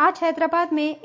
آج حیدرآباد میں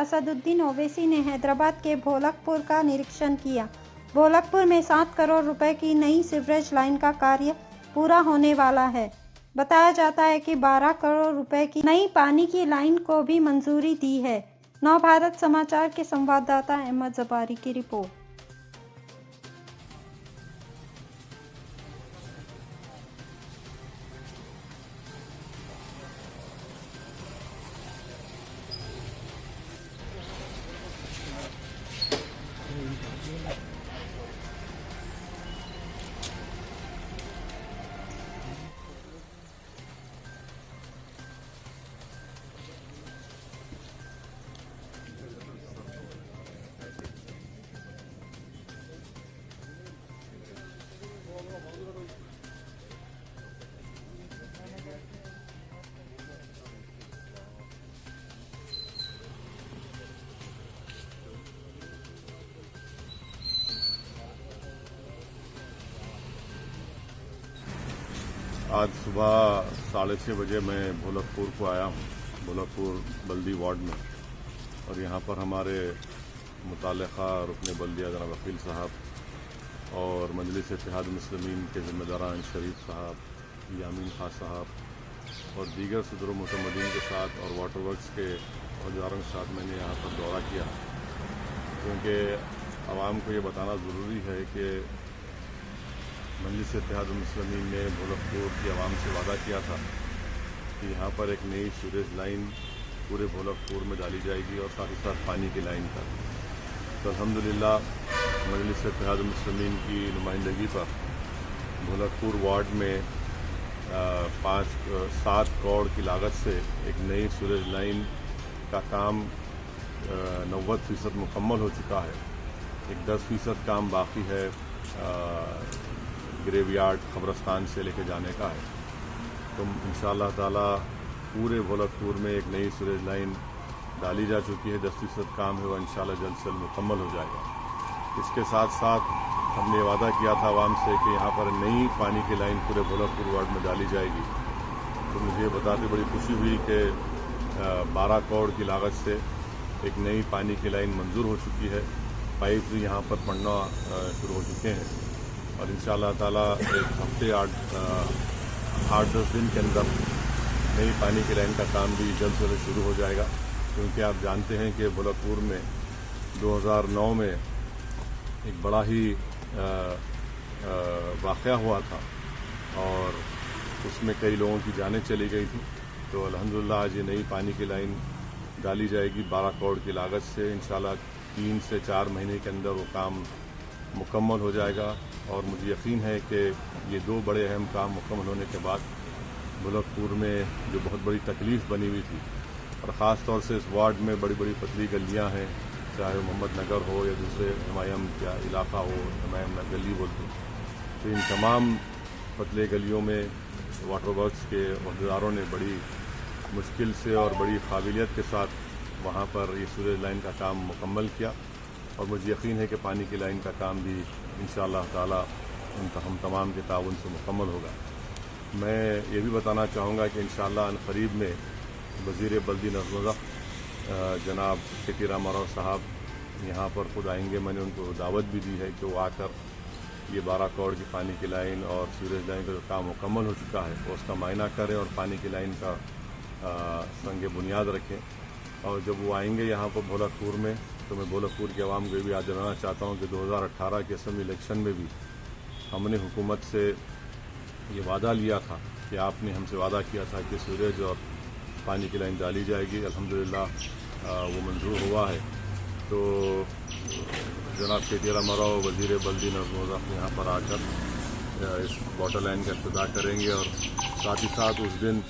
اسدالدین اویسی نے حیدرآباد کے بھولکپور کا نریکشن کیا۔ بھولکپور میں 7 کروڑ روپے کی نئی سیوریج لائن کا کاریہ پورا ہونے والا ہے۔ بتایا جاتا ہے کہ 12 کروڑ روپے کی نئی پانی کی لائن کو بھی منظوری دی ہے۔ نو بھارت سماچار کے سنوادداتا احمد زباری کی رپورٹ۔ آج صبح 6:30 بجے میں بھولکپور کو آیا ہوں، بھولکپور بلدی وارڈ میں، اور یہاں پر ہمارے متعلقہ رکن بلدیہ جناب وکیل صاحب اور مجلس اتحاد المسلمین کے ذمہ داران شریف صاحب، یامین خان صاحب اور دیگر صدر و معتمدین کے ساتھ اور واٹر ورکس کے عہدیداروں کے ساتھ میں نے یہاں پر دورہ کیا، کیونکہ عوام کو یہ بتانا ضروری ہے کہ مجلس اتحاد المسلمین نے بھولکپور کی عوام سے وعدہ کیا تھا کہ یہاں پر ایک نئی سیوریج لائن پورے بھولکپور میں ڈالی جائے گی اور ساتھ ہی ساتھ پانی کی لائن کا۔ تو الحمدللہ مجلس اتحاد المسلمین کی نمائندگی پر بھولکپور وارڈ میں 7 کروڑ کی لاگت سے ایک نئی سیوریج لائن کا کام 90% مکمل ہو چکا ہے۔ ایک 10% کام باقی ہے، گریو یارڈ قبرستان سے لے کے جانے کا ہے۔ تو انشاءاللہ تعالی پورے بھولکپور میں ایک نئی سیوریج لائن ڈالی جا چکی ہے، 10% کام ہے وہ انشاءاللہ جلد سے جلد مکمل ہو جائے گا۔ اس کے ساتھ ساتھ ہم نے وعدہ کیا تھا عوام سے کہ یہاں پر نئی پانی کی لائن پورے بھولکپور وارڈ میں ڈالی جائے گی۔ تو مجھے یہ بتا کے بڑی خوشی ہوئی کہ 12 کروڑ کی لاگت سے ایک نئی پانی کی لائن منظور ہو چکی ہے، پائپ بھی یہاں پر پڑنا شروع ہو چکے ہیں، اور انشاءاللہ تعالیٰ ایک ہفتے 8-10 دن کے اندر نئی پانی کی لائن کا کام بھی جلد سے جلد شروع ہو جائے گا۔ کیونکہ آپ جانتے ہیں کہ بھولکپور میں 2009 میں ایک بڑا ہی واقعہ ہوا تھا اور اس میں کئی لوگوں کی جانیں چلی گئی تھی۔ تو الحمدللہ آج یہ نئی پانی کی لائن ڈالی جائے گی 12 کروڑ کی لاگت سے، انشاءاللہ 3 سے 4 مہینے کے اندر وہ کام مکمل ہو جائے گا، اور مجھے یقین ہے کہ یہ 2 بڑے اہم کام مکمل ہونے کے بعد بھولکپور میں جو بہت بڑی تکلیف بنی ہوئی تھی، اور خاص طور سے اس وارڈ میں بڑی بڑی پتلی گلیاں ہیں، چاہے وہ محمد نگر ہو یا دوسرے MIM کا علاقہ ہو، MIM گلی بولتے ہیں، تو ان تمام پتلے گلیوں میں واٹر ورکس کے عہدیداروں نے بڑی مشکل سے اور بڑی قابلیت کے ساتھ وہاں پر یہ سیوریج لائن کا کام مکمل کیا، اور مجھے یقین ہے کہ پانی کی لائن کا کام بھی انشاءاللہ تعالی ہم تمام کے تعاون سے مکمل ہوگا۔ میں یہ بھی بتانا چاہوں گا کہ انشاءاللہ عنقریب میں وزیر بلدی نظم و ضبط جناب KT راما صاحب یہاں پر خود آئیں گے۔ میں نے ان کو دعوت بھی دی ہے کہ وہ آ کر یہ 12 کروڑ کی پانی کی لائن اور سیوریج لائن کا جو کام مکمل ہو چکا ہے وہ اس کا معائنہ کریں اور پانی کی لائن کا سنگ بنیاد رکھیں۔ اور جب وہ آئیں گے یہاں پر بھولکپور میں، تو میں بھولکپور کے عوام کو یہ بھی یاد دلانا چاہتا ہوں کہ 2018 کے اسمبلی الیکشن میں بھی ہم نے حکومت سے یہ وعدہ لیا تھا کہ آپ نے ہم سے وعدہ کیا تھا کہ سیوریج اور پانی کی لائن ڈالی جائے گی، الحمدللہ وہ منظور ہوا ہے۔ تو جناب KT راما وزیر بلدی نظم و ضبط یہاں پر آ کر اس واٹر لائن کا افتتاح کریں گے، اور ساتھ ہی ساتھ اس دن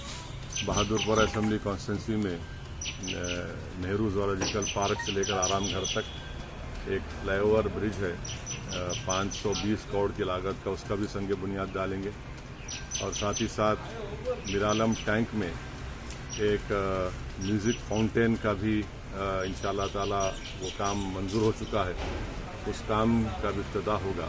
بہادرپورہ اسمبلی کانسٹیٹنسی میں نہرو زولوجیکل پارک سے لے کر آرام گھر تک ایک فلائی اوور برج ہے 520 کروڑ کی لاگت کا، اس کا بھی سنگ بنیاد ڈالیں گے، اور ساتھ ہی ساتھ میرالم ٹینک میں ایک میوزک فاؤنٹین کا بھی انشاءاللہ تعالی وہ کام منظور ہو چکا ہے، اس کام کا بھی افتتاح ہوگا۔